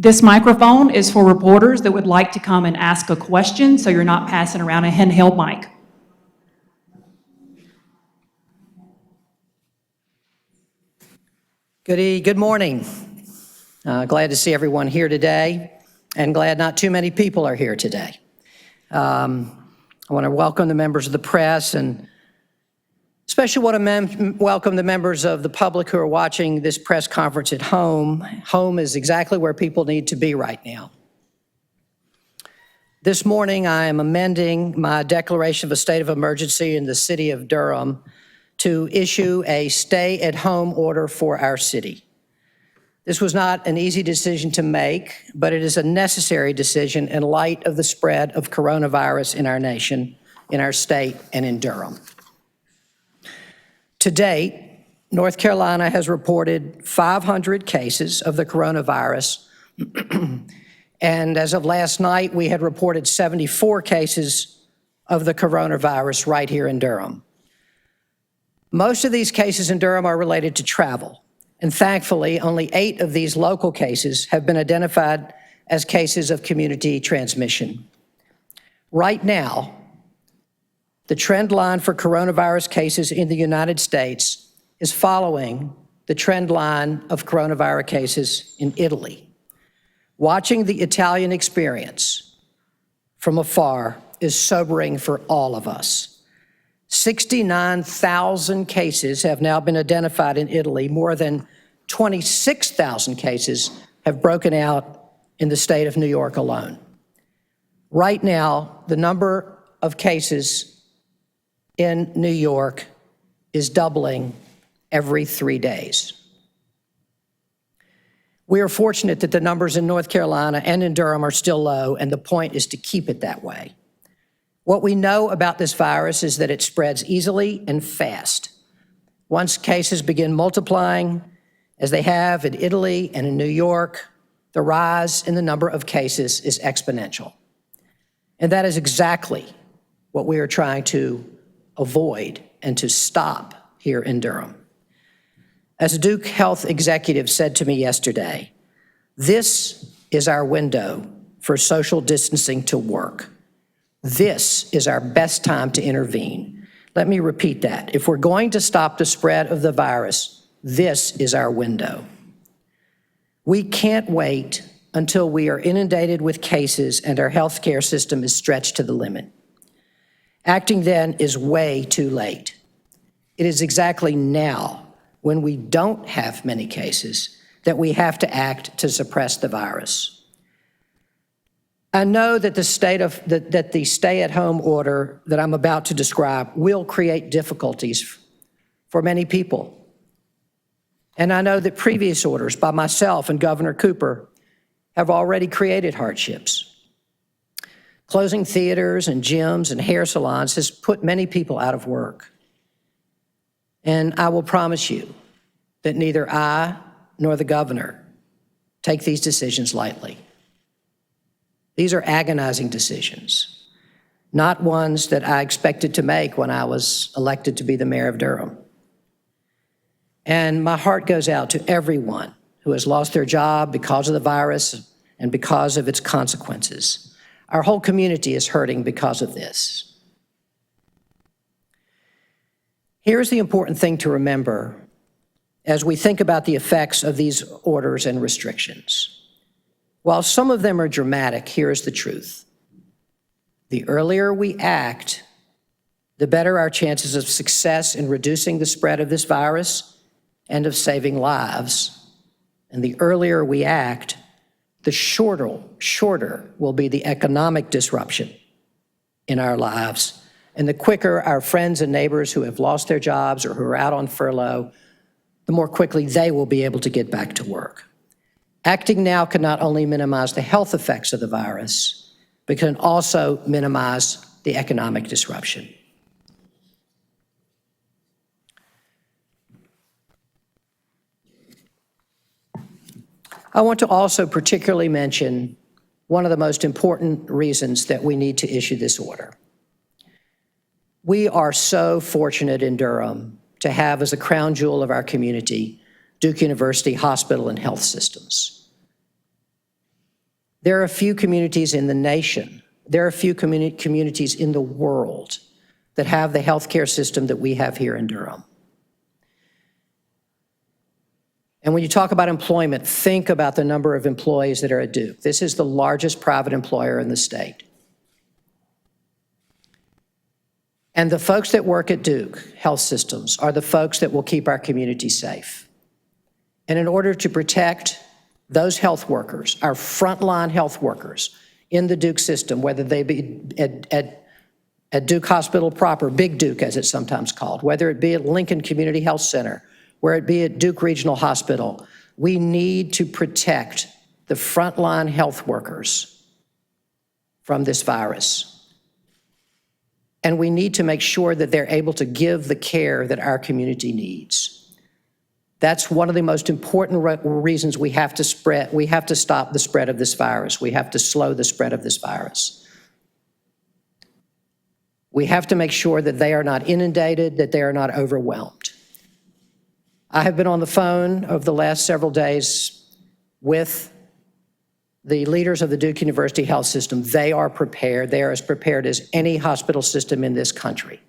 This microphone is for reporters that would like to come and ask a question, so you're not passing around a handheld mic. Good morning. Glad to see everyone here today, and glad not too many people are here today. I want to welcome the members of the press, and especially want to welcome the members of the public who are watching this press conference at home. Home is exactly where people need to be right now. This morning, I am amending my declaration of a state of emergency in the city of Durham to issue a stay-at-home order for our city. This was not an easy decision to make, but it is a necessary decision in light of the spread of coronavirus in our nation, in our state, and in Durham. To date, North Carolina has reported 500 cases of the coronavirus, and as of last night, we had reported 74 cases of the coronavirus right here in Durham. Most of these cases in Durham are related to travel, and thankfully, only 8 of these local cases have been identified as cases of community transmission. Right now, the trend line for coronavirus cases in the United States is following the trend line of coronavirus cases in Italy. Watching the Italian experience from afar is sobering for all of us. 69,000 cases have now been identified in Italy. More than 26,000 cases have broken out in the state of New York alone. Right now, the number of cases in New York is doubling every 3 days. We are fortunate that the numbers in North Carolina and in Durham are still low, and the point is to keep it that way. What we know about this virus is that it spreads easily and fast. Once cases begin multiplying, as they have in Italy and in New York, the rise in the number of cases is exponential. And that is exactly what we are trying to avoid and to stop here in Durham. As a Duke Health executive said to me yesterday, this is our window for social distancing to work. This is our best time to intervene. Let me repeat that. If we're going to stop the spread of the virus, this is our window. We can't wait until we are inundated with cases and our healthcare system is stretched to the limit. Acting then is way too late. It is exactly now, when we don't have many cases, that we have to act to suppress the virus. I know that the stay-at-home order that I'm about to describe will create difficulties for many people. And I know that previous orders by myself and Governor Cooper have already created hardships. Closing theaters and gyms and hair salons has put many people out of work. And I will promise you that neither I nor the governor take these decisions lightly. These are agonizing decisions, not ones that I expected to make when I was elected to be the mayor of Durham. And my heart goes out to everyone who has lost their job because of the virus and because of its consequences. Our whole community is hurting because of this. Here's the important thing to remember as we think about the effects of these orders and restrictions. While some of them are dramatic, here's the truth. The earlier we act, the better our chances of success in reducing the spread of this virus and of saving lives. And the earlier we act, the shorter will be the economic disruption in our lives, and the quicker our friends and neighbors who have lost their jobs or who are out on furlough, the more quickly they will be able to get back to work. Acting now can not only minimize the health effects of the virus, but can also minimize the economic disruption. I want to also particularly mention one of the most important reasons that we need to issue this order. We are so fortunate in Durham to have as a crown jewel of our community, Duke University Hospital and Health Systems. There are a few communities in the nation, there are a few communities in the world that have the healthcare system that we have here in Durham. And when you talk about employment, think about the number of employees that are at Duke. This is the largest private employer in the state. And the folks that work at Duke Health Systems are the folks that will keep our community safe. And in order to protect those health workers, our frontline health workers in the Duke system, whether they be at Duke Hospital proper, Big Duke as it's sometimes called, whether it be at Lincoln Community Health Center, where it be at Duke Regional Hospital, we need to protect the frontline health workers from this virus. And we need to make sure that they're able to give the care that our community needs. That's one of the most important reasons we have to stop the spread of this virus. We have to slow the spread of this virus. We have to make sure that they are not inundated, that they are not overwhelmed. I have been on the phone over the last several days with the leaders of the Duke University Health System. They are prepared. They are as prepared as any hospital system in this country.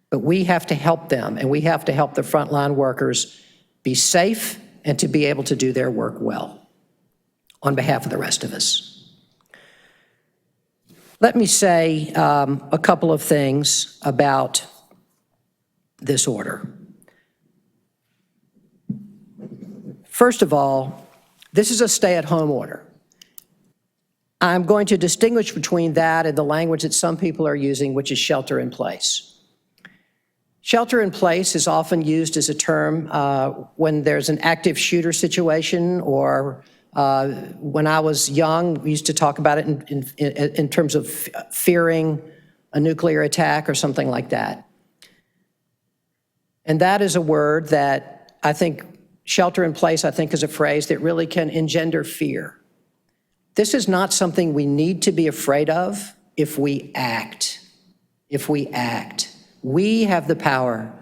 But we have to help them, and we have to help the frontline workers be safe and to be able to do their work well on behalf of the rest of us. Let me say a couple of things about this order. First of all, this is a stay-at-home order. I'm going to distinguish between that and the language that some people are using, which is shelter in place. Shelter in place is often used as a term when there's an active shooter situation, or when I was young, we used to talk about it in terms of fearing a nuclear attack or something like that. And that is a word that I think, shelter in place, I think, is a phrase that really can engender fear. This is not something we need to be afraid of if we act. If we act. We have the power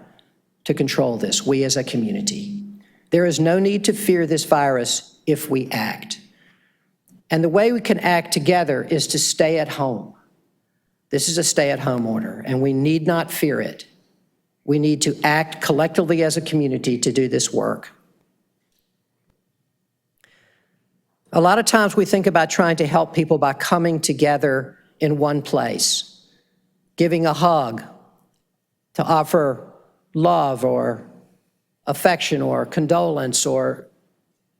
to control this, we as a community. There is no need to fear this virus if we act. And the way we can act together is to stay at home. This is a stay-at-home order, and we need not fear it. We need to act collectively as a community to do this work. A lot of times we think about trying to help people by coming together in one place, giving a hug, to offer love or affection or condolence or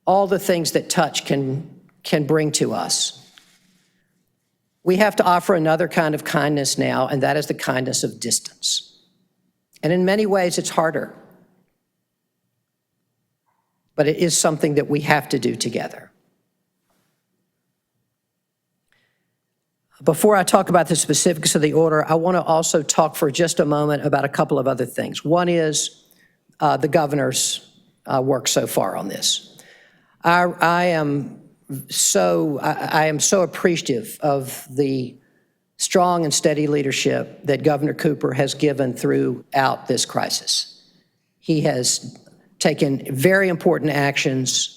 all the things that touch can bring to us. We have to offer another kind of kindness now, and that is the kindness of distance. And in many ways, it's harder. But it is something that we have to do together. Before I talk about the specifics of the order, I want to also talk for just a moment about a couple of other things. One is the governor's work so far on this. I am so appreciative of the strong and steady leadership that Governor Cooper has given throughout this crisis. He has taken very important actions,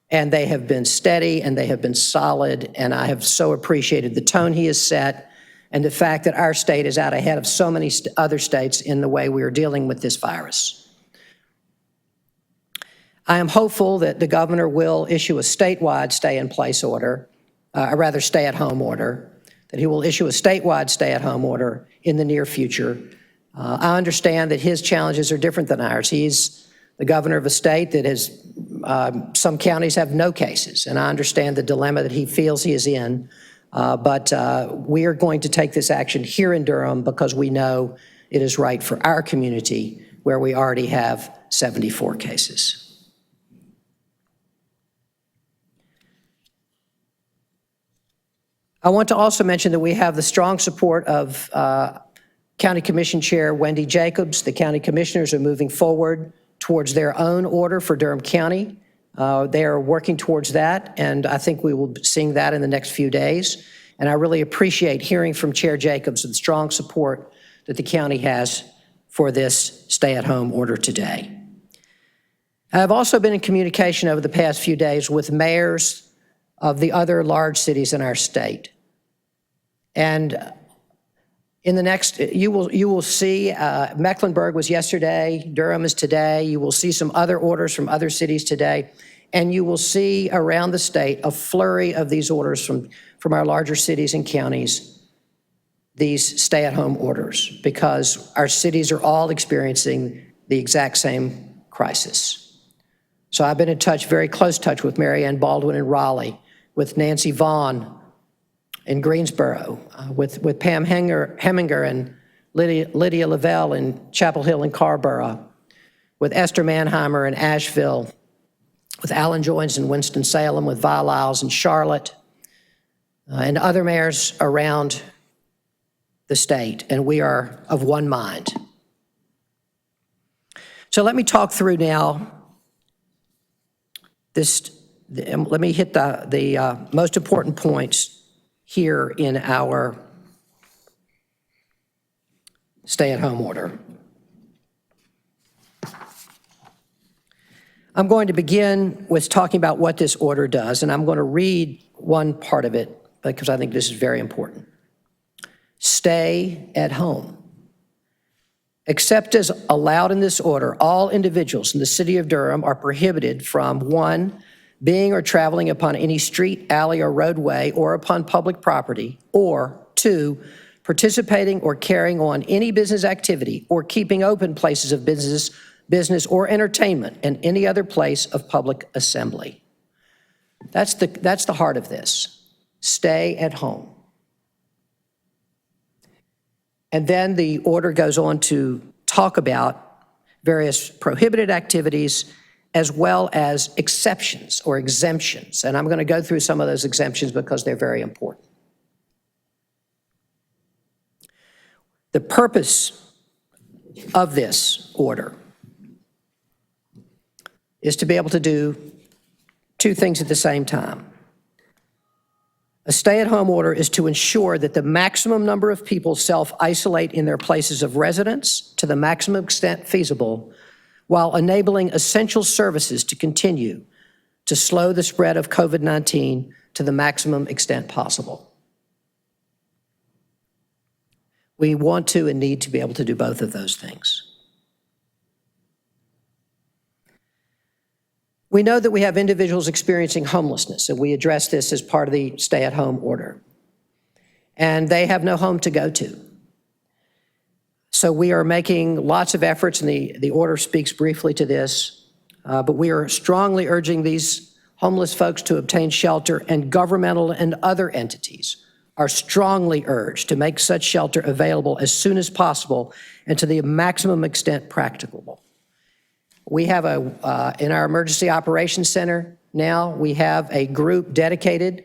and they have been steady and they have been solid, and I have so appreciated the tone he has set and the fact that our state is out ahead of so many other states in the way we are dealing with this virus. I am hopeful that the governor will issue a statewide stay-in-place order, stay-at-home order, that he will issue a statewide stay-at-home order in the near future. I understand that his challenges are different than ours. He's the governor of a state that has, some counties have no cases, and I understand the dilemma that he feels he is in, but we are going to take this action here in Durham because we know it is right for our community where we already have 74 cases. I want to also mention that we have the strong support of County Commission Chair Wendy Jacobs. The county commissioners are moving forward towards their own order for Durham County. They are working towards that, and I think we will be seeing that in the next few days. And I really appreciate hearing from Chair Jacobs the strong support that the county has for this stay-at-home order today. I have also been in communication over the past few days with mayors of the other large cities in our state. And in the next, you will see, Mecklenburg was yesterday, Durham is today, you will see some other orders from other cities today, and you will see around the state a flurry of these orders from our larger cities and counties, these stay-at-home orders, because our cities are all experiencing the exact same crisis. So I've been in touch, very close touch with Mary Ann Baldwin in Raleigh, with Nancy Vaughn in Greensboro, with Pam Heminger and Lydia Lavelle in Chapel Hill and Carrboro, with Esther Mannheimer in Asheville, with Alan Joins in Winston-Salem, with Vi Lyles in Charlotte, and other mayors around the state, and we are of one mind. So let me talk through now let me hit the most important points here in our stay-at-home order. I'm going to begin with talking about what this order does, and I'm going to read one part of it because I think this is very important. Stay at home. Except as allowed in this order, all individuals in the city of Durham are prohibited from, 1, being or traveling upon any street, alley, or roadway, or upon public property, or 2, participating or carrying on any business activity or keeping open places of business or entertainment in any other place of public assembly. That's the heart of this. Stay at home. And then the order goes on to talk about various prohibited activities as well as exceptions or exemptions. And I'm going to go through some of those exemptions because they're very important. The purpose of this order is to be able to do two things at the same time. A stay-at-home order is to ensure that the maximum number of people self-isolate in their places of residence to the maximum extent feasible, while enabling essential services to continue to slow the spread of COVID-19 to the maximum extent possible. We want to and need to be able to do both of those things. We know that we have individuals experiencing homelessness, and we address this as part of the stay-at-home order. And they have no home to go to. So we are making lots of efforts, and the order speaks briefly to this, but we are strongly urging these homeless folks to obtain shelter, and governmental and other entities are strongly urged to make such shelter available as soon as possible and to the maximum extent practicable. We have in our Emergency Operations Center now, we have a group dedicated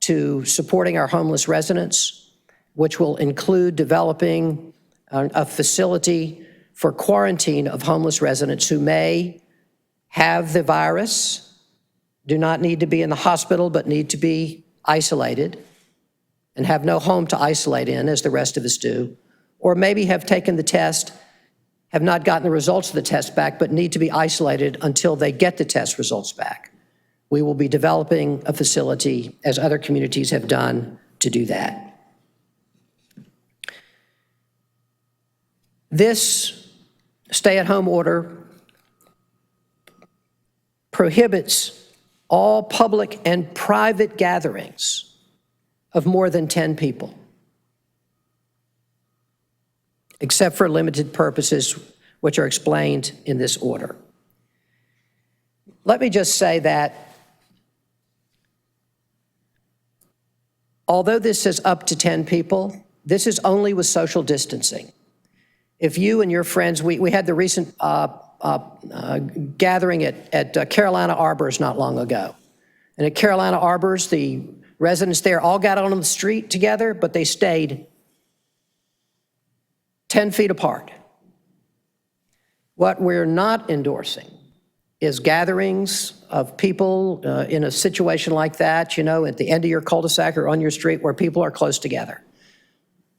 to supporting our homeless residents, which will include developing a facility for quarantine of homeless residents who may have the virus, do not need to be in the hospital, but need to be isolated and have no home to isolate in, as the rest of us do, or maybe have taken the test, have not gotten the results of the test back, but need to be isolated until they get the test results back. We will be developing a facility, as other communities have done, to do that. This stay-at-home order prohibits all public and private gatherings of more than 10 people, except for limited purposes, which are explained in this order. Let me just say that although this says up to 10 people, this is only with social distancing. If you and your friends, we had the recent gathering at Carolina Arbors not long ago. And at Carolina Arbors, the residents there all got on the street together, but they stayed 10 feet apart. What we're not endorsing is gatherings of people in a situation like that, you know, at the end of your cul-de-sac or on your street where people are close together.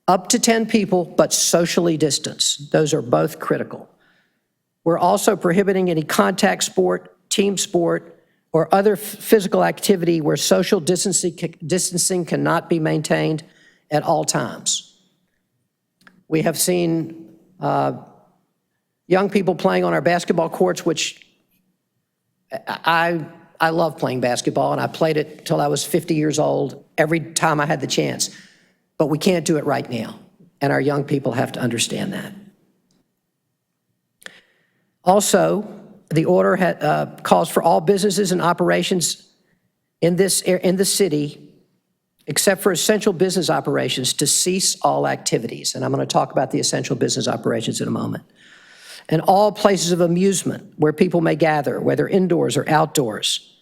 Up to 10 people, but socially distanced. Those are both critical. We're also prohibiting any contact sport, team sport, or other physical activity where social distancing cannot be maintained at all times. We have seen young people playing on our basketball courts, which I love playing basketball, and I played it till I was 50 years old every time I had the chance. But we can't do it right now, and our young people have to understand that. Also, the order calls for all businesses and operations in the city, except for essential business operations, to cease all activities. And I'm going to talk about the essential business operations in a moment. And all places of amusement where people may gather, whether indoors or outdoors,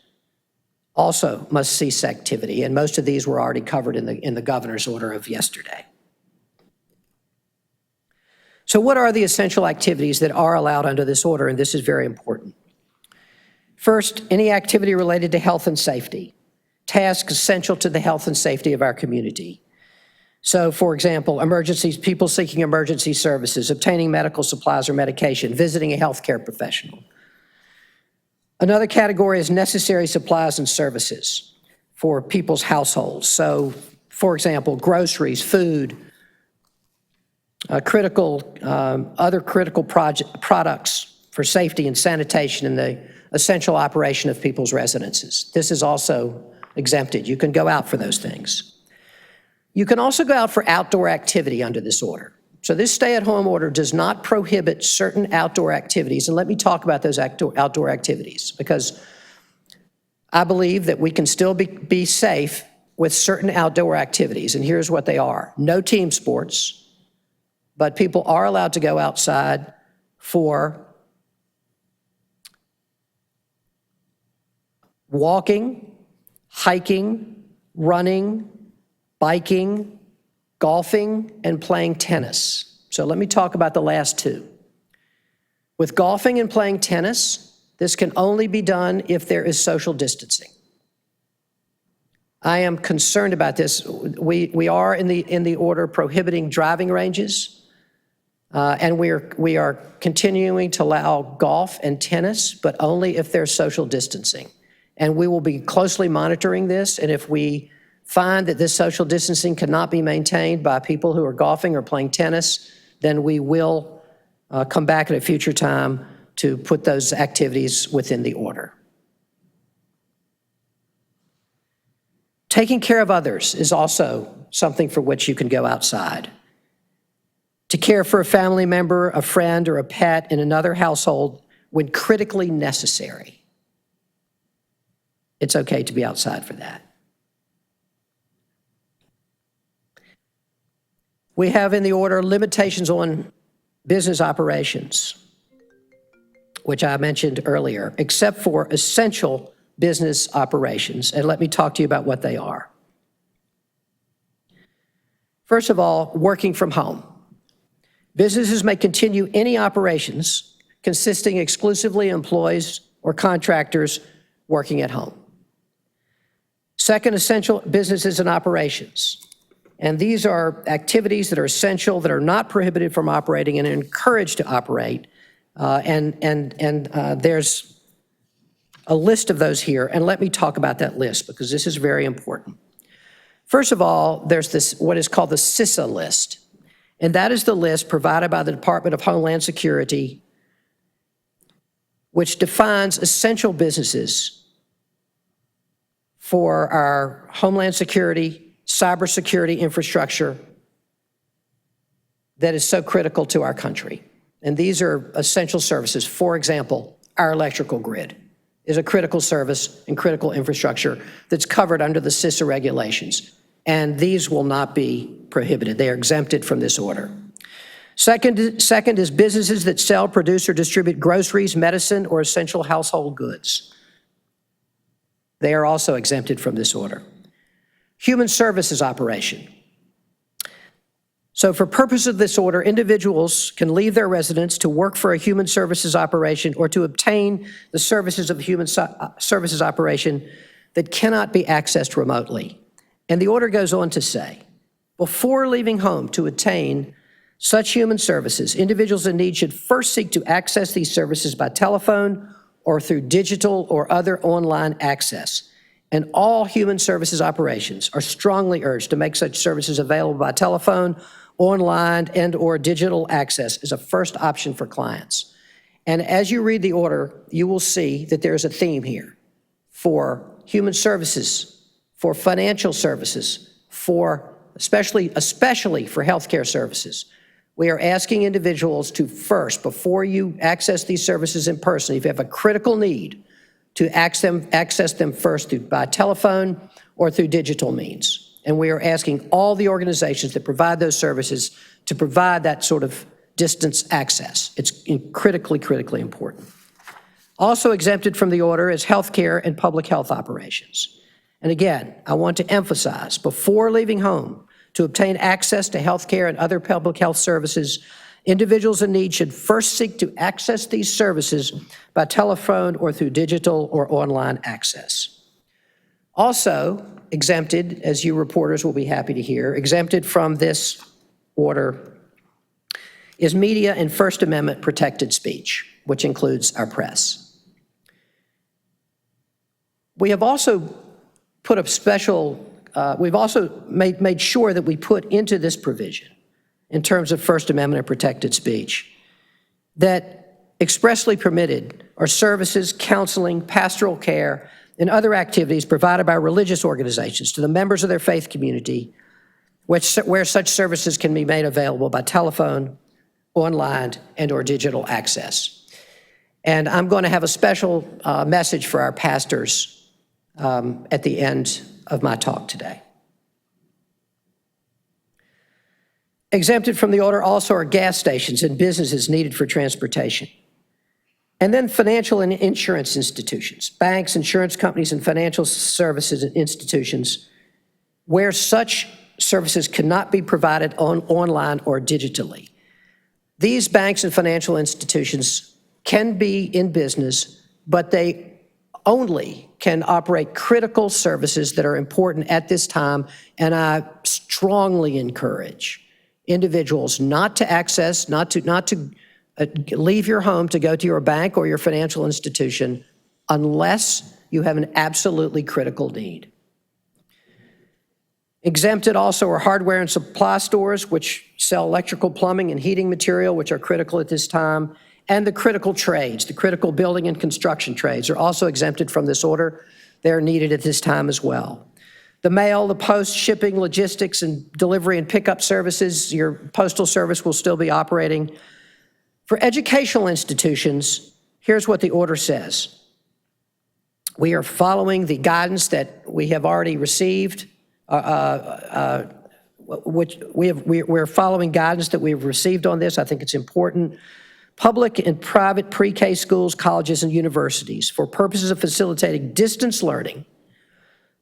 also must cease activity. And most of these were already covered in the governor's order of yesterday. So what are the essential activities that are allowed under this order? And this is very important. First, any activity related to health and safety, tasks essential to the health and safety of our community. So, for example, emergencies, people seeking emergency services, obtaining medical supplies or medication, visiting a healthcare professional. Another category is necessary supplies and services for people's households. So, for example, groceries, food, other critical products for safety and sanitation in the essential operation of people's residences. This is also exempted. You can go out for those things. You can also go out for outdoor activity under this order. So this stay-at-home order does not prohibit certain outdoor activities, and let me talk about those outdoor activities, because I believe that we can still be safe with certain outdoor activities, and here's what they are. No team sports, but people are allowed to go outside for walking, hiking, running, biking, golfing, and playing tennis. So let me talk about the last two. With golfing and playing tennis, this can only be done if there is social distancing. I am concerned about this. We are in the order prohibiting driving ranges, and we are continuing to allow golf and tennis, but only if there's social distancing. And we will be closely monitoring this, and if we find that this social distancing cannot be maintained by people who are golfing or playing tennis, then we will come back at a future time to put those activities within the order. Taking care of others is also something for which you can go outside. To care for a family member, a friend, or a pet in another household when critically necessary. It's okay to be outside for that. We have in the order limitations on business operations, which I mentioned earlier, except for essential business operations. And let me talk to you about what they are. First of all, working from home. Businesses may continue any operations consisting exclusively of employees or contractors working at home. Second, essential businesses and operations. And these are activities that are essential, that are not prohibited from operating and encouraged to operate. There's a list of those here, and let me talk about that list because this is very important. First of all, there's this, what is called the CISA list, and that is the list provided by the Department of Homeland Security, which defines essential businesses for our Homeland Security, cybersecurity infrastructure that is so critical to our country. And these are essential services. For example, our electrical grid is a critical service and critical infrastructure that's covered under the CISA regulations. And these will not be prohibited. They are exempted from this order. Second is businesses that sell, produce, or distribute groceries, medicine, or essential household goods. They are also exempted from this order. Human services operation. So for purpose of this order, individuals can leave their residence to work for a human services operation or to obtain the services of a human services operation that cannot be accessed remotely. And the order goes on to say, before leaving home to obtain such human services, individuals in need should first seek to access these services by telephone or through digital or other online access. And all human services operations are strongly urged to make such services available by telephone, online, and/or digital access as a first option for clients. And as you read the order, you will see that there's a theme here for human services, for financial services, for especially for healthcare services. We are asking individuals to first, before you access these services in person, if you have a critical need, to access them first by telephone or through digital means. And we are asking all the organizations that provide those services to provide that sort of distance access. It's critically, critically important. Also exempted from the order is healthcare and public health operations. And again, I want to emphasize, before leaving home, to obtain access to healthcare and other public health services, individuals in need should first seek to access these services by telephone or through digital or online access. Also exempted, as you reporters will be happy to hear, exempted from this order is media and First Amendment protected speech, which includes our press. We have also put a special, we've also made sure that we put into this provision, in terms of First Amendment and protected speech, that expressly permitted are services, counseling, pastoral care, and other activities provided by religious organizations to the members of their faith community, where such services can be made available by telephone, online, and/or digital access. And I'm going to have a special message for our pastors at the end of my talk today. Exempted from the order also are gas stations and businesses needed for transportation. And then financial and insurance institutions, banks, insurance companies, and financial services institutions where such services cannot be provided online or digitally. These banks and financial institutions can be in business, but they only can operate critical services that are important at this time, and I strongly encourage individuals not to leave your home to go to your bank or your financial institution unless you have an absolutely critical need. Exempted also are hardware and supply stores, which sell electrical, plumbing, and heating material, which are critical at this time, and the critical trades, the critical building and construction trades are also exempted from this order. They're needed at this time as well. The mail, the post, shipping, logistics, and delivery and pickup services, your postal service will still be operating. For educational institutions, here's what the order says. We are following the guidance that we have already received, we're following guidance that we've received on this. I think it's important. Public and private pre-K schools, colleges, and universities, for purposes of facilitating distance learning,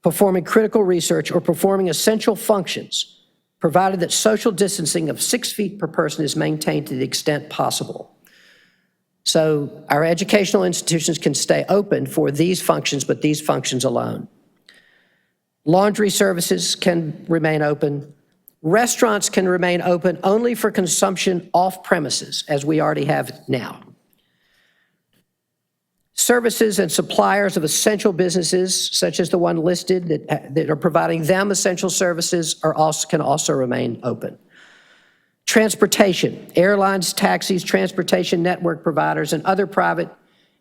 performing critical research, or performing essential functions, provided that social distancing of 6 feet per person is maintained to the extent possible. So our educational institutions can stay open for these functions, but these functions alone. Laundry services can remain open. Restaurants can remain open only for consumption off premises, as we already have now. Services and suppliers of essential businesses, such as the one listed that are providing them essential services, can also remain open. Transportation, airlines, taxis, transportation network providers, and other private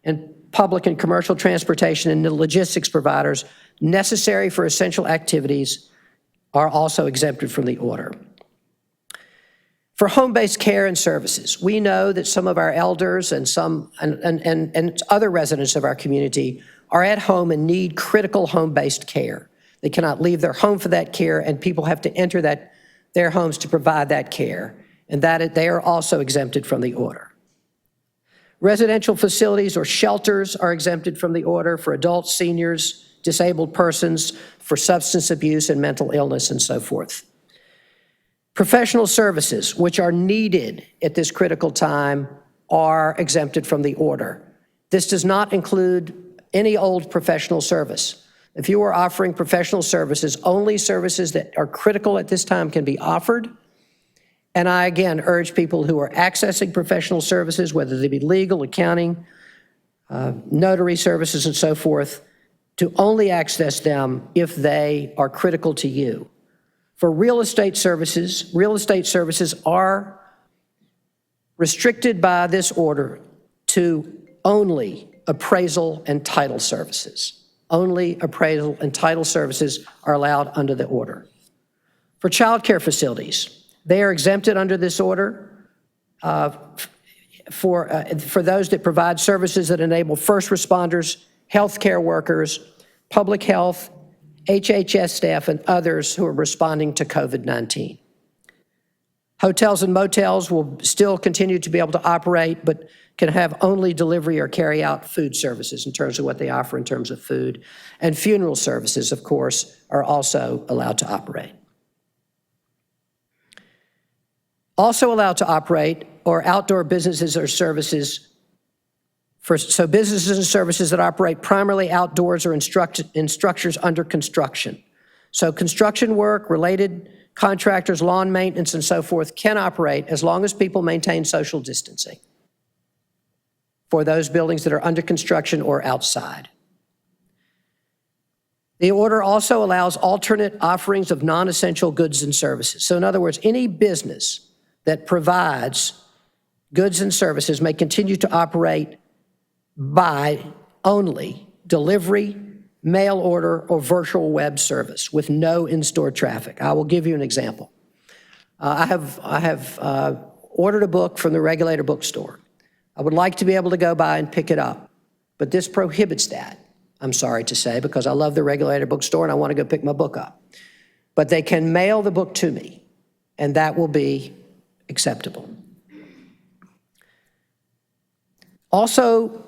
and public and commercial transportation and logistics providers necessary for essential activities are also exempted from the order. For home-based care and services, we know that some of our elders and other residents of our community are at home and need critical home-based care. They cannot leave their home for that care, and people have to enter their homes to provide that care, and they are also exempted from the order. Residential facilities or shelters are exempted from the order for adults, seniors, disabled persons, for substance abuse and mental illness, and so forth. Professional services, which are needed at this critical time, are exempted from the order. This does not include any old professional service. If you are offering professional services, only services that are critical at this time can be offered. And I, again, urge people who are accessing professional services, whether they be legal, accounting, notary services and so forth, to only access them if they are critical to you. For real estate services are restricted by this order to only appraisal and title services. Only appraisal and title services are allowed under the order. For child care facilities, they are exempted under this order for those that provide services that enable first responders, healthcare workers, public health, HHS staff, and others who are responding to COVID-19. Hotels and motels will still continue to be able to operate, but can have only delivery or carry out food services in terms of what they offer in terms of food. And funeral services, of course, are also allowed to operate. Also allowed to operate are outdoor businesses or services. So businesses and services that operate primarily outdoors or in structures under construction. So construction work, related contractors, lawn maintenance, and so forth can operate as long as people maintain social distancing for those buildings that are under construction or outside. The order also allows alternate offerings of non-essential goods and services. So in other words, any business that provides goods and services may continue to operate by only delivery, mail order, or virtual web service with no in-store traffic. I will give you an example. I have ordered a book from the Regulator bookstore. I would like to be able to go by and pick it up, but this prohibits that, I'm sorry to say, because I love the Regulator bookstore and I want to go pick my book up. But they can mail the book to me, and that will be acceptable. Also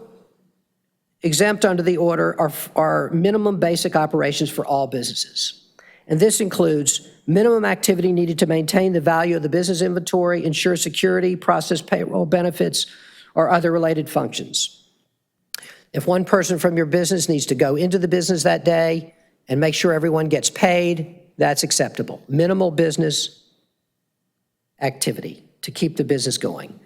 exempt under the order are minimum basic operations for all businesses. And this includes minimum activity needed to maintain the value of the business inventory, ensure security, process payroll benefits, or other related functions. If one person from your business needs to go into the business that day and make sure everyone gets paid, that's acceptable. Minimal business activity to keep the business going.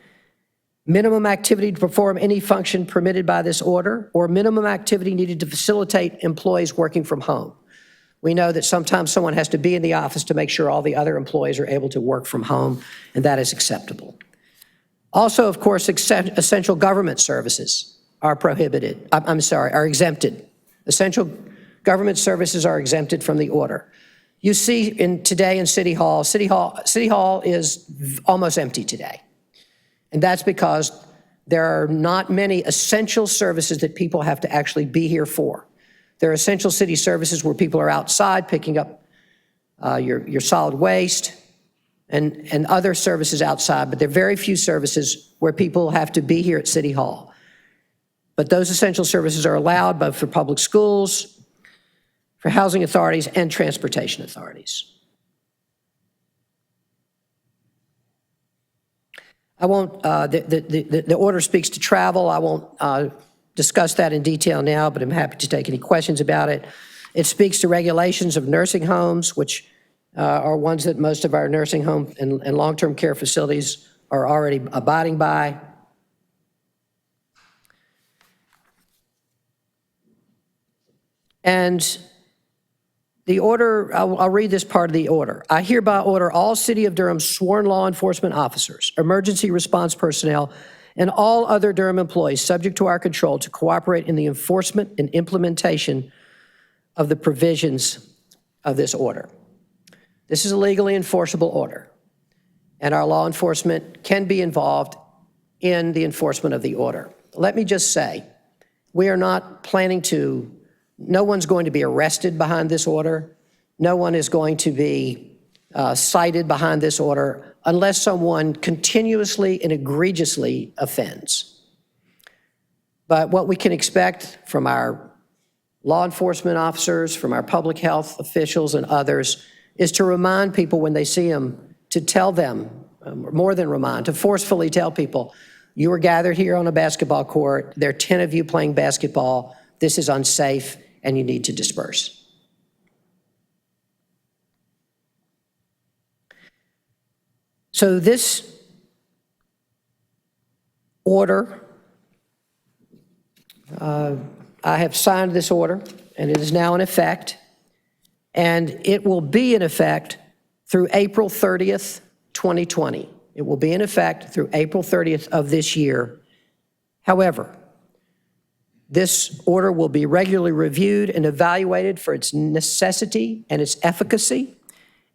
Minimum activity to perform any function permitted by this order, or minimum activity needed to facilitate employees working from home. We know that sometimes someone has to be in the office to make sure all the other employees are able to work from home, and that is acceptable. Also, of course, essential government services are prohibited, are exempted. Essential government services are exempted from the order. You see today in City Hall is almost empty today. And that's because there are not many essential services that people have to actually be here for. There are essential city services where people are outside picking up your solid waste and other services outside, but there are very few services where people have to be here at City Hall. But those essential services are allowed both for public schools, for housing authorities, and transportation authorities. I won't, the order speaks to travel. I won't discuss that in detail now, but I'm happy to take any questions about it. It speaks to regulations of nursing homes, which are ones that most of our nursing home and long-term care facilities are already abiding by. And the order, I'll read this part of the order. I hereby order all City of Durham sworn law enforcement officers, emergency response personnel, and all other Durham employees subject to our control to cooperate in the enforcement and implementation of the provisions of this order. This is a legally enforceable order, and our law enforcement can be involved in the enforcement of the order. Let me just say, we are not planning to, no one's going to be arrested behind this order. No one is going to be cited behind this order unless someone continuously and egregiously offends. But what we can expect from our law enforcement officers, from our public health officials and others, is to remind people when they see them, to tell them, more than remind, to forcefully tell people, you are gathered here on a basketball court, there are 10 of you playing basketball, this is unsafe, and you need to disperse. So this order I have signed this order, and it is now in effect, and it will be in effect through April 30th, 2020. It will be in effect through April 30th of this year. However, this order will be regularly reviewed and evaluated for its necessity and its efficacy,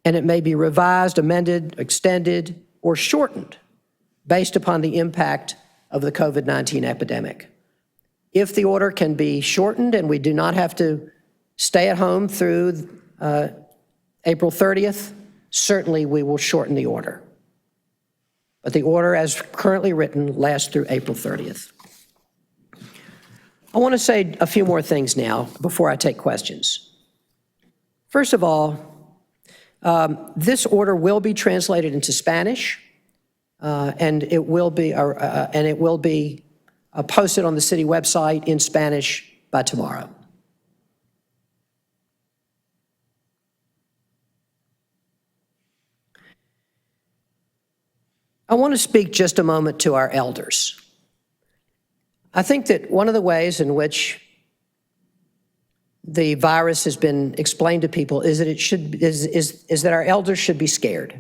and it may be revised, amended, extended, or shortened based upon the impact of the COVID-19 epidemic. If the order can be shortened and we do not have to stay at home through April 30th, certainly we will shorten the order. But the order as currently written lasts through April 30th. I want to say a few more things now before I take questions. First of all, this order will be translated into Spanish, and it will be posted on the city website in Spanish by tomorrow. I want to speak just a moment to our elders. I think that one of the ways in which the virus has been explained to people is that that our elders should be scared,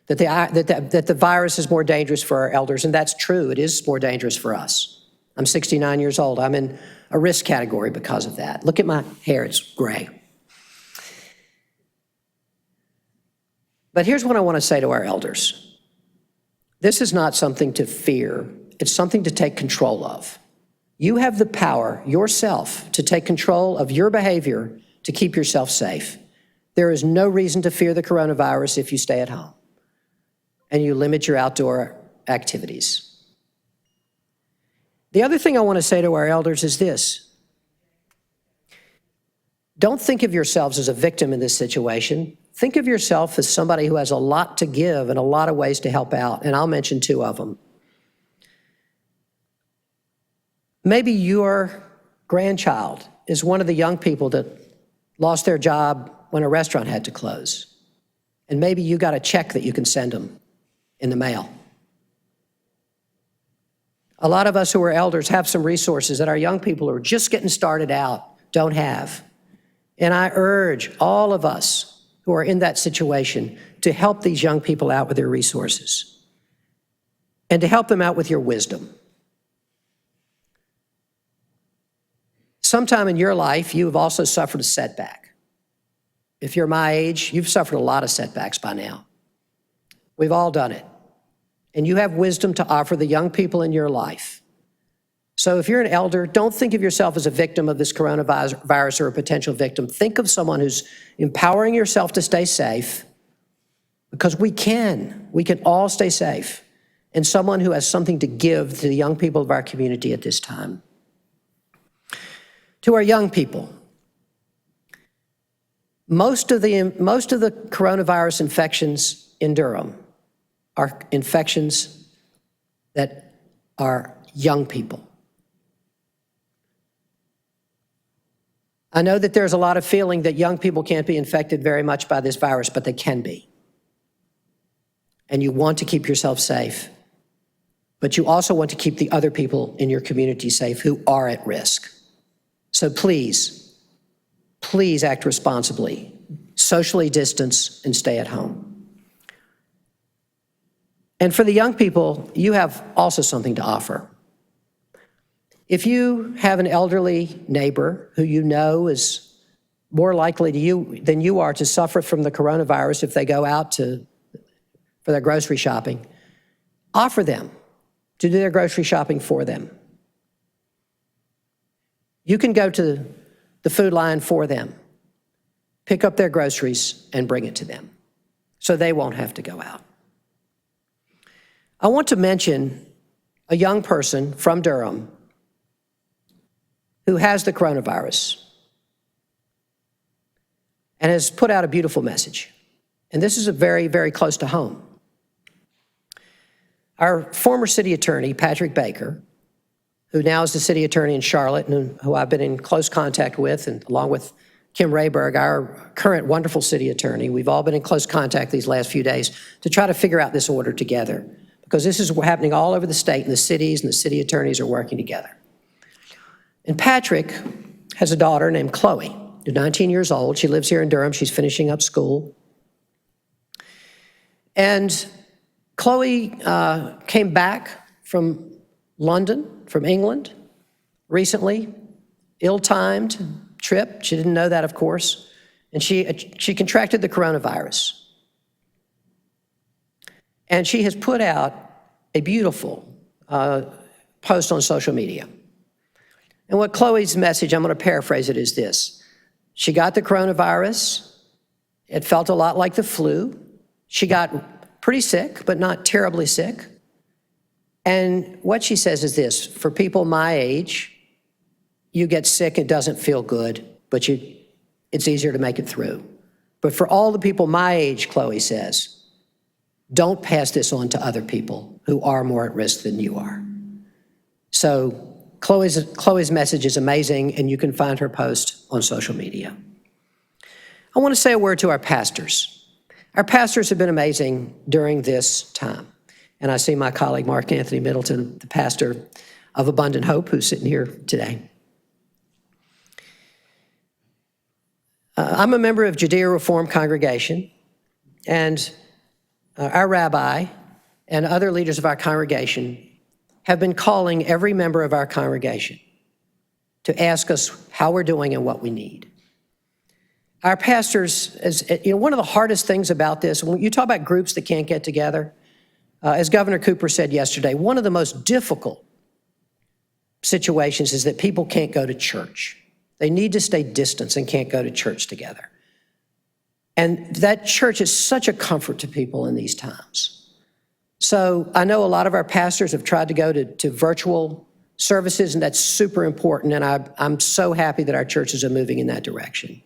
that the virus is more dangerous for our elders, and that's true. It is more dangerous for us. I'm 69 years old. I'm in a risk category because of that. Look at my hair, it's gray. But here's what I want to say to our elders. This is not something to fear. It's something to take control of. You have the power yourself to take control of your behavior to keep yourself safe. There is no reason to fear the coronavirus if you stay at home and you limit your outdoor activities. The other thing I want to say to our elders is this. Don't think of yourselves as a victim in this situation. Think of yourself as somebody who has a lot to give and a lot of ways to help out, and I'll mention two of them. Maybe your grandchild is one of the young people that lost their job when a restaurant had to close. And maybe you got a check that you can send them in the mail. A lot of us who are elders have some resources that our young people who are just getting started out don't have. And I urge all of us who are in that situation to help these young people out with their resources and to help them out with your wisdom. Sometime in your life, you have also suffered a setback. If you're my age, you've suffered a lot of setbacks by now. We've all done it. And you have wisdom to offer the young people in your life. So if you're an elder, don't think of yourself as a victim of this coronavirus or a potential victim. Think of someone who's empowering yourself to stay safe, because we can all stay safe, and someone who has something to give to the young people of our community at this time. To our young people, most of the coronavirus infections in Durham are infections that are young people. I know that there's a lot of feeling that young people can't be infected very much by this virus, but they can be. And you want to keep yourself safe, but you also want to keep the other people in your community safe who are at risk. So please, please act responsibly, socially distance, and stay at home. And for the young people, you have also something to offer. If you have an elderly neighbor who you know is more likely than you are to suffer from the coronavirus if they go out for their grocery shopping, offer them to do their grocery shopping for them. You can go to the food line for them, pick up their groceries, and bring it to them so they won't have to go out. I want to mention a young person from Durham who has the coronavirus and has put out a beautiful message. And this is very, very close to home. Our former city attorney, Patrick Baker, who now is the city attorney in Charlotte and who I've been in close contact with, and along with Kim Rayberg, our current wonderful city attorney, we've all been in close contact these last few days to try to figure out this order together, because this is happening all over the state, and the cities and the city attorneys are working together. And Patrick has a daughter named Chloe, who's 19 years old. She lives here in Durham. She's finishing up school. And Chloe came back from London, from England, recently, ill-timed trip. She didn't know that, of course. And she contracted the coronavirus. And she has put out a beautiful post on social media. And what Chloe's message, I'm going to paraphrase it, is this. She got the coronavirus. It felt a lot like the flu. She got pretty sick, but not terribly sick. And what she says is this: for people my age, you get sick, it doesn't feel good, but it's easier to make it through. But for all the people my age, Chloe says, don't pass this on to other people who are more at risk than you are. So Chloe's message is amazing, and you can find her post on social media. I want to say a word to our pastors. Our pastors have been amazing during this time. And I see my colleague, Mark Anthony Middleton, the pastor of Abundant Hope, who's sitting here today. I'm a member of Judea Reform Congregation, and our rabbi and other leaders of our congregation have been calling every member of our congregation to ask us how we're doing and what we need. Our pastors, one of the hardest things about this, when you talk about groups that can't get together, as Governor Cooper said yesterday, one of the most difficult situations is that people can't go to church. They need to stay distant and can't go to church together. And that church is such a comfort to people in these times. So I know a lot of our pastors have tried to go to virtual services, and that's super important, and I'm so happy that our churches are moving in that direction.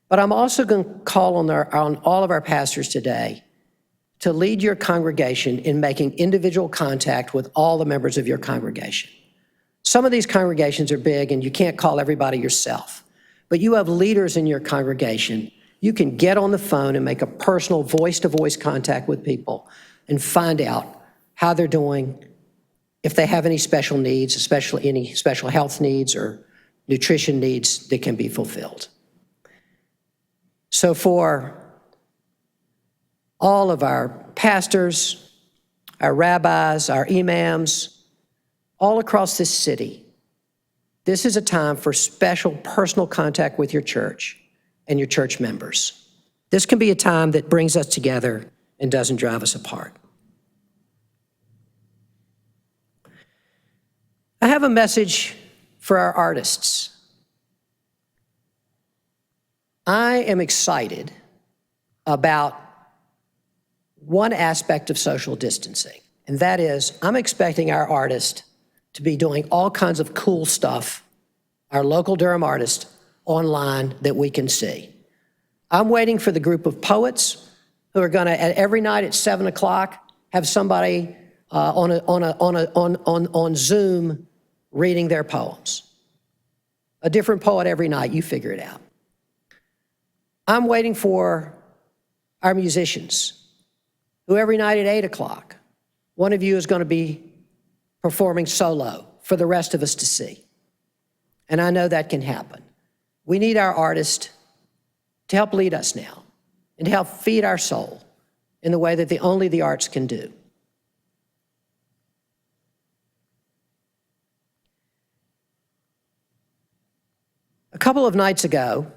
But I'm also going to call on all of our pastors today to lead your congregation in making individual contact with all the members of your congregation. Some of these congregations are big, and you can't call everybody yourself, but you have leaders in your congregation. You can get on the phone and make a personal voice-to-voice contact with people and find out how they're doing, if they have any special needs, especially any special health needs or nutrition needs that can be fulfilled. So for all of our pastors, our rabbis, our imams, all across this city, this is a time for special personal contact with your church and your church members. This can be a time that brings us together and doesn't drive us apart. I have a message for our artists. I am excited about one aspect of social distancing, and that is I'm expecting our artists to be doing all kinds of cool stuff, our local Durham artists, online that we can see. I'm waiting for the group of poets who are going to, every night at 7 o'clock, have somebody on Zoom reading their poems. A different poet every night, you figure it out. I'm waiting for our musicians, who every night at 8 o'clock, one of you is going to be performing solo for the rest of us to see. And I know that can happen. We need our artists to help lead us now and to help feed our soul in the way that only the arts can do. A couple of nights ago,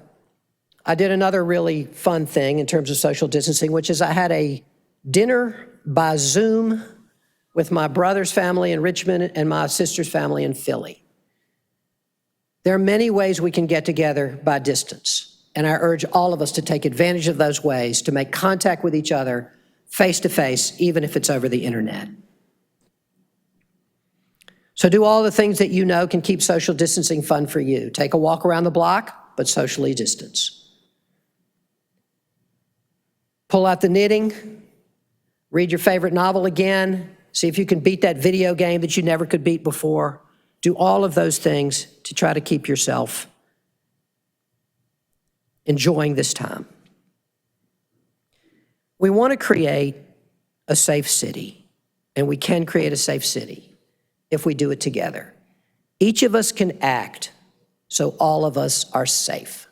I did another really fun thing in terms of social distancing, which is I had a dinner by Zoom with my brother's family in Richmond and my sister's family in Philly. There are many ways we can get together by distance, and I urge all of us to take advantage of those ways to make contact with each other face-to-face, even if it's over the internet. So do all the things that you know can keep social distancing fun for you. Take a walk around the block, but socially distance. Pull out the knitting, read your favorite novel again, see if you can beat that video game that you never could beat before. Do all of those things to try to keep yourself enjoying this time. We want to create a safe city, and we can create a safe city if we do it together. Each of us can act so all of us are safe.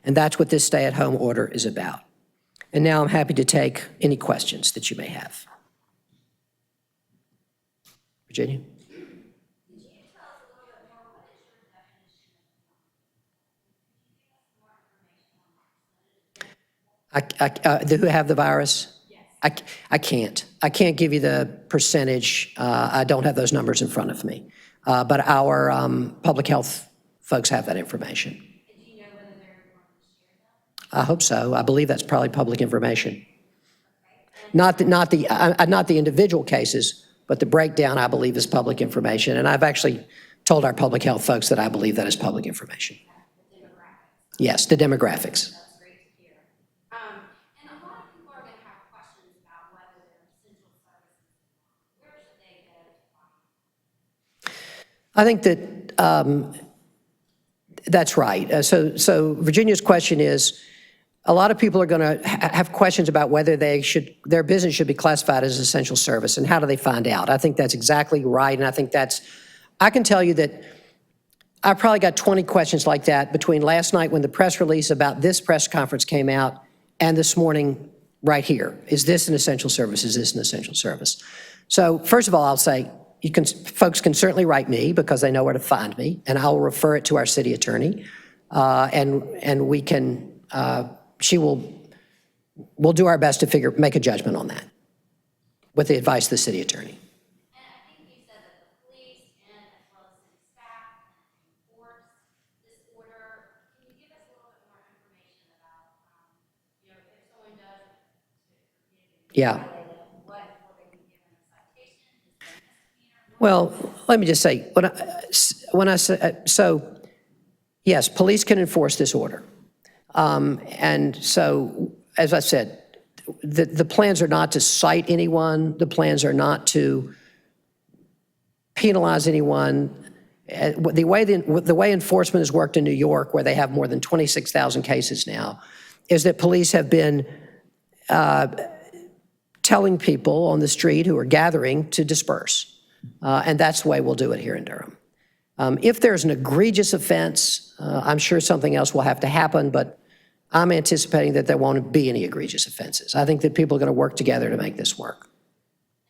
And that's what this stay-at-home order is about. And now I'm happy to take any questions that you may have. Virginia? Who have the virus? Yes. I can't. I can't give you the percentage. I don't have those numbers in front of me. But our public health folks have that information. Do you know whether they're going to share that? I hope so. I believe that's probably public information. Okay. Not the individual cases, but the breakdown, I believe, is public information. And I've actually told our public health folks that I believe that is public information. The demographics. Yes, the demographics. That's great to hear. And a lot of people are going to have questions about whether they're essential services. Where should they go to find them? I think that that's right. So Virginia's question is, a lot of people are going to have questions about whether their business should be classified as essential service, and how do they find out? I think that's exactly right, and I think I can tell you that I probably got 20 questions like that between last night when the press release about this press conference came out and this morning right here. Is this an essential service? Is this an essential service? So first of all, I'll say, folks can certainly write me because they know where to find me, and I will refer it to our city attorney, and we can. We'll do our best to make a judgment on that with the advice of the city attorney. And I think you said that the police and as well as city staff enforce this order. Can you give us a little bit more information about, if someone does, Yeah. what will they be given a citation? Is there a misdemeanor? Well, let me just say, yes, police can enforce this order. And so, as I said, the plans are not to cite anyone. The plans are not to penalize anyone. The way enforcement has worked in New York, where they have more than 26,000 cases now, is that police have been telling people on the street who are gathering to disperse. And that's the way we'll do it here in Durham. If there's an egregious offense, I'm sure something else will have to happen, but I'm anticipating that there won't be any egregious offenses. I think that people are going to work together to make this work.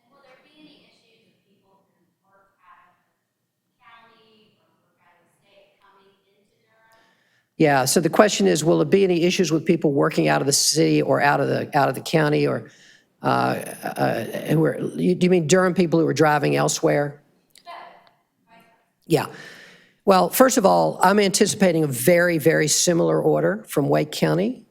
And will there be any issues with people who work out of the county or work out of the state coming into Durham? Yeah, so the question is, will there be any issues with people working out of the city or out of the county, or do you mean Durham people who are driving elsewhere? Yeah. Well, first of all, I'm anticipating a very, very similar order from Wake County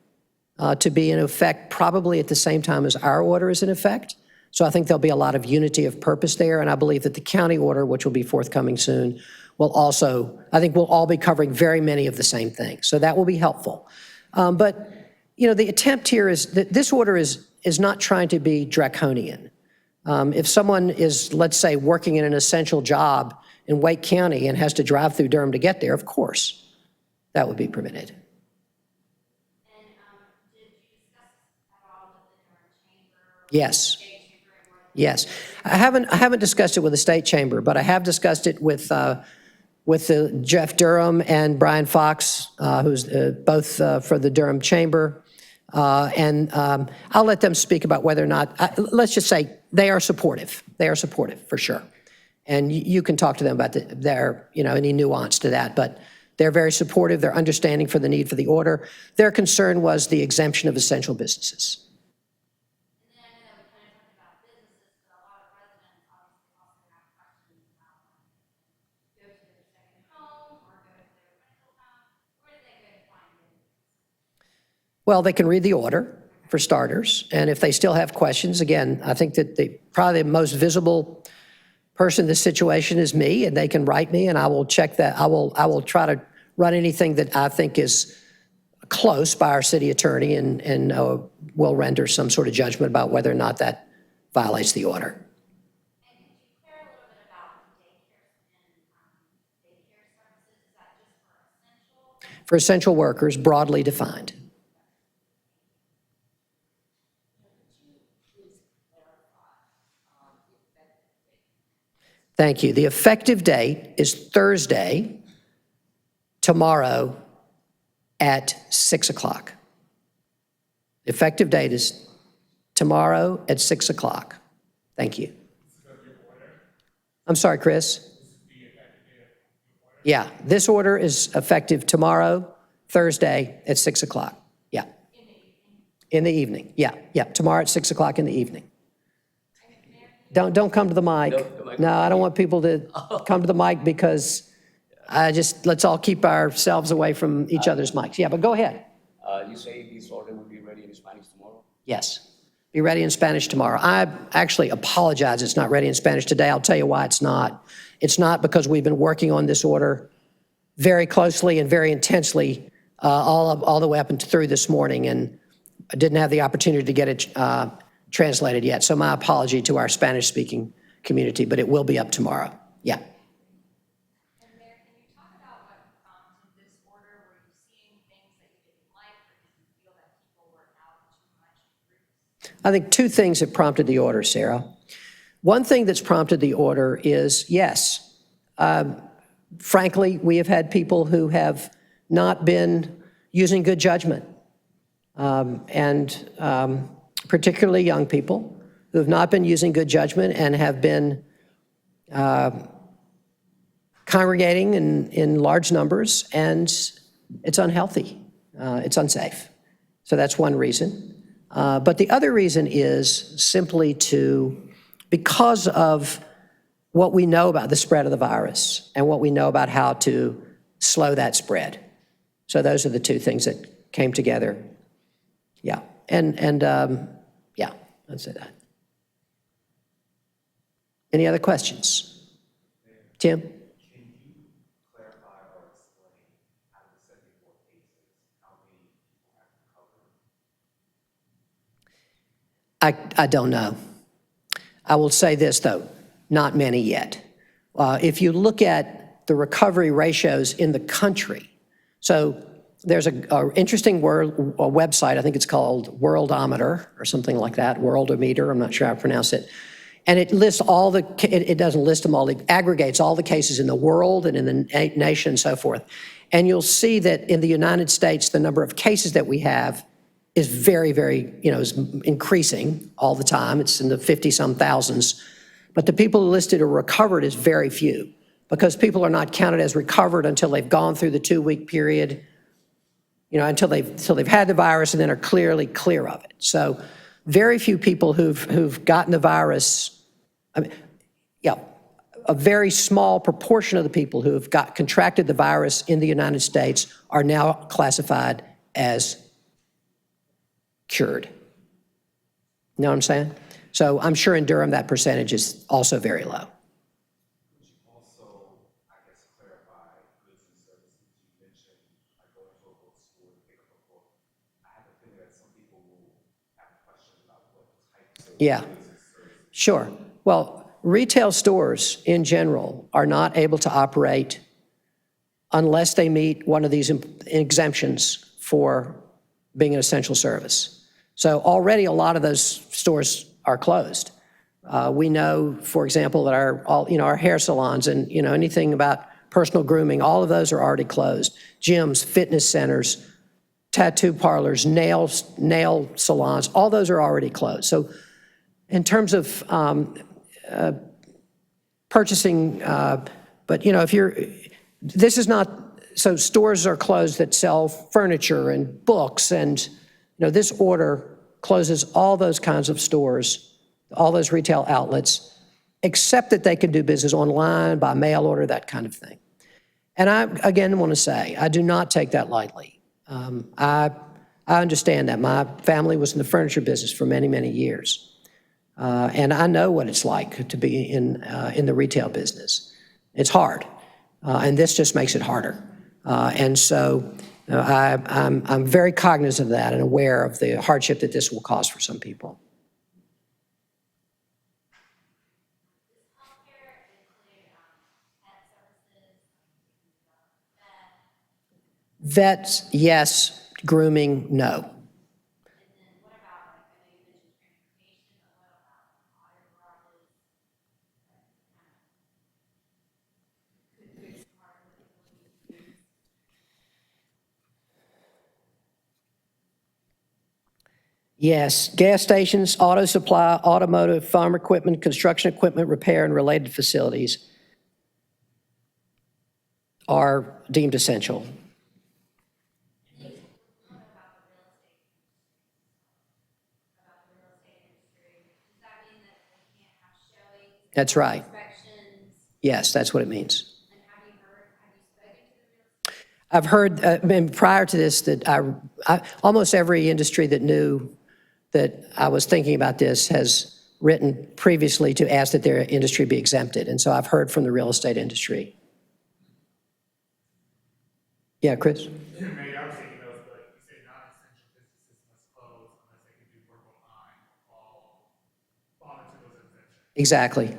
to be in effect probably at the same time as our order is in effect. So I think there'll be a lot of unity of purpose there, and I believe that the county order, which will be forthcoming soon, will also, I think we'll all be covering very many of the same things. So that will be helpful. But, the attempt here is that this order is not trying to be draconian. If someone is, let's say, working in an essential job in Wake County and has to drive through Durham to get there, of course, that would be permitted. And did you discuss at all with the Durham Chamber? Yes. State Chamber and more? Yes. I haven't discussed it with the State Chamber, but I have discussed it with Jeff Durham and Brian Fox, who's both for the Durham Chamber. And I'll let them speak about whether or not, let's just say they are supportive. They are supportive, for sure. And you can talk to them about any nuance to that, but they're very supportive. They're understanding for the need for the order. Their concern was the exemption of essential businesses. And then I know that we kind of talked about businesses, but a lot of residents obviously also have questions about go to their second home or go to their rental home. Where do they go to find it? Well, they can read the order, for starters, and if they still have questions, again, I think that probably the most visible person in this situation is me, and they can write me, and I will check that. I will try to run anything that I think is close by our city attorney, and will render some sort of judgment about whether or not that violates the order. And could you clear a little bit about daycare and daycare services? Is that just for essential? For essential workers, broadly defined. Thank you. The effective date is Thursday, tomorrow at 6 o'clock. The effective date is tomorrow at 6 o'clock. Thank you. I'm sorry, Chris? Yeah, this order is effective tomorrow, Thursday at 6 o'clock. Yeah. In the evening. Yeah, tomorrow at 6 o'clock in the evening. Don't come to the mic. No, I don't want people to come to the mic because let's all keep ourselves away from each other's mics. Yeah, but go ahead. You say this order will be ready in Spanish tomorrow? Yes. Be ready in Spanish tomorrow. I actually apologize it's not ready in Spanish today. I'll tell you why it's not. It's not because we've been working on this order very closely and very intensely all the way up and through this morning, and I didn't have the opportunity to get it translated yet. So my apology to our Spanish-speaking community, but it will be up tomorrow. Yeah. And Mayor, can you talk about what prompted this order? Were you seeing things that you didn't like, or did you feel that people were out too much in groups? I think two things have prompted the order, Sarah. One thing that's prompted the order is, yes, frankly, we have had people who have not been using good judgment, and particularly young people who have not been using good judgment and have been congregating in large numbers, and it's unhealthy. It's unsafe. So that's one reason. But the other reason is simply because of what we know about the spread of the virus and what we know about how to slow that spread. So those are the two things that came together. Yeah, yeah, I'd say that. Any other questions? Tim? Can you clarify or explain out of the 74 cases, how many people have recovered? I don't know. I will say this, though, not many yet. If you look at the recovery ratios in the country, so there's an interesting website, I think it's called Worldometer or something like that, Worldometer, I'm not sure how to pronounce it. And it lists it doesn't list them all, it aggregates all the cases in the world and in the nation and so forth. And you'll see that in the United States, the number of cases that we have is very, very, is increasing all the time. It's in the 50-some thousands. But the people who listed are recovered is very few, because people are not counted as recovered until they've gone through the 2-week period, until they've had the virus and then are clearly clear of it. So very few people who've gotten the virus, a very small proportion of the people who have contracted the virus in the United States are now classified as cured. You know what I'm saying? So I'm sure in Durham that percentage is also very low. Could you also, I guess, clarify goods and services? You mentioned like going to a bookstore to pick up a book. I have a feeling that some people will have questions about what types of Yeah, goods and services. sure. Well, retail stores in general are not able to operate unless they meet one of these exemptions for being an essential service. So already a lot of those stores are closed. We know, for example, that our hair salons and anything about personal grooming, all of those are already closed. Gyms, fitness centers, tattoo parlors, nail salons, all those are already closed. So in terms of purchasing, but this is not, so stores are closed that sell furniture and books, and this order closes all those kinds of stores, all those retail outlets, except that they can do business online, by mail order, that kind of thing. And I, again, want to say, I do not take that lightly. I understand that. My family was in the furniture business for many, many years. And I know what it's like to be in the retail business. It's hard, and this just makes it harder. And so I'm very cognizant of that and aware of the hardship that this will cause for some people. Healthcare include pet services, Vets, yes. Grooming, no. and then what about, I know you mentioned transportation, but what about auto garages? Yes, gas stations, auto supply, automotive, farm equipment, construction equipment, repair, and related facilities are deemed essential. Does that mean that they can't have showings? That's right. Inspections? Yes, that's what it means. And have you spoken to the real estate? I've heard, and prior to this, that almost every industry that knew that I was thinking about this has written previously to ask that their industry be exempted. And so I've heard from the real estate industry. Yeah, Chris? Mayor, I was taking notes, but you say non-essential businesses must close unless they can do work online or fall into those exemptions. Exactly.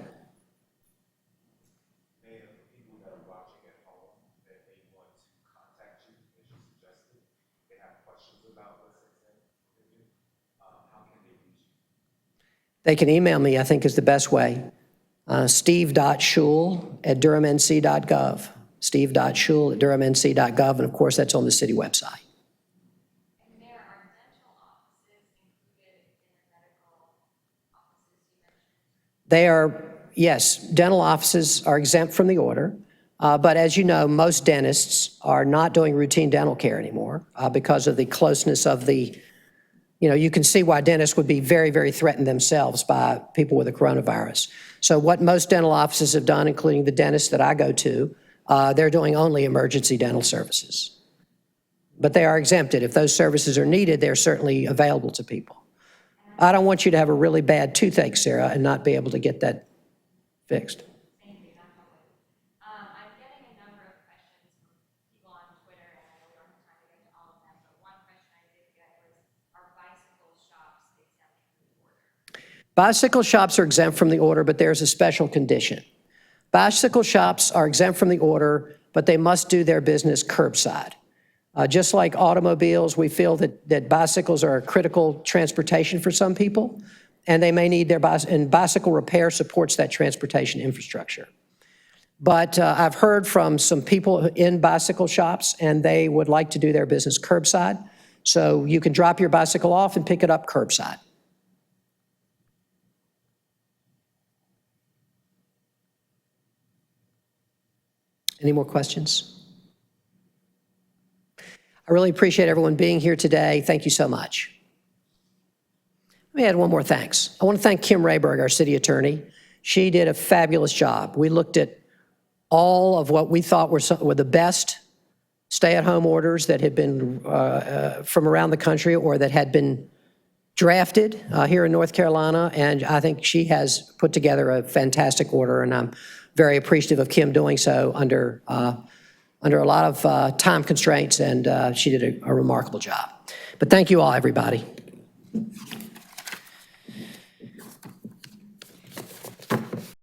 Mayor, for people that are watching at home, that may want to contact you, as you suggested, they have questions about what's exempt within you, how can they reach you? They can email me, I think is the best way. Steve.Schewel@durhamnc.gov. Steve.Schewel@durhamnc.gov. And of course, that's on the city website. And there are dental offices included in the medical offices you mentioned? They are, yes, dental offices are exempt from the order. But as you know, most dentists are not doing routine dental care anymore because of the closeness of the, you can see why dentists would be very, very threatened themselves by people with the coronavirus. So what most dental offices have done, including the dentist that I go to, they're doing only emergency dental services. But they are exempted. If those services are needed, they're certainly available to people. I don't want you to have a really bad toothache, Sarah, and not be able to get that fixed. Thank you, that's helpful. I'm getting a number of questions from people on Twitter, and I know we don't have time to get to all of them, but one question I did get was, are bicycle shops exempt from the order? Bicycle shops are exempt from the order, but there's a special condition. Bicycle shops are exempt from the order, but they must do their business curbside. Just like automobiles, we feel that bicycles are a critical transportation for some people, and they may need and bicycle repair supports that transportation infrastructure. But I've heard from some people in bicycle shops, and they would like to do their business curbside. So you can drop your bicycle off and pick it up curbside. Any more questions? I really appreciate everyone being here today. Thank you so much. Let me add one more thanks. I want to thank Kim Rayberg, our city attorney. She did a fabulous job. We looked at all of what we thought were the best stay-at-home orders that had been from around the country or that had been drafted here in North Carolina, and I think she has put together a fantastic order, and I'm very appreciative of Kim doing so under a lot of time constraints, and she did a remarkable job. But thank you all, everybody.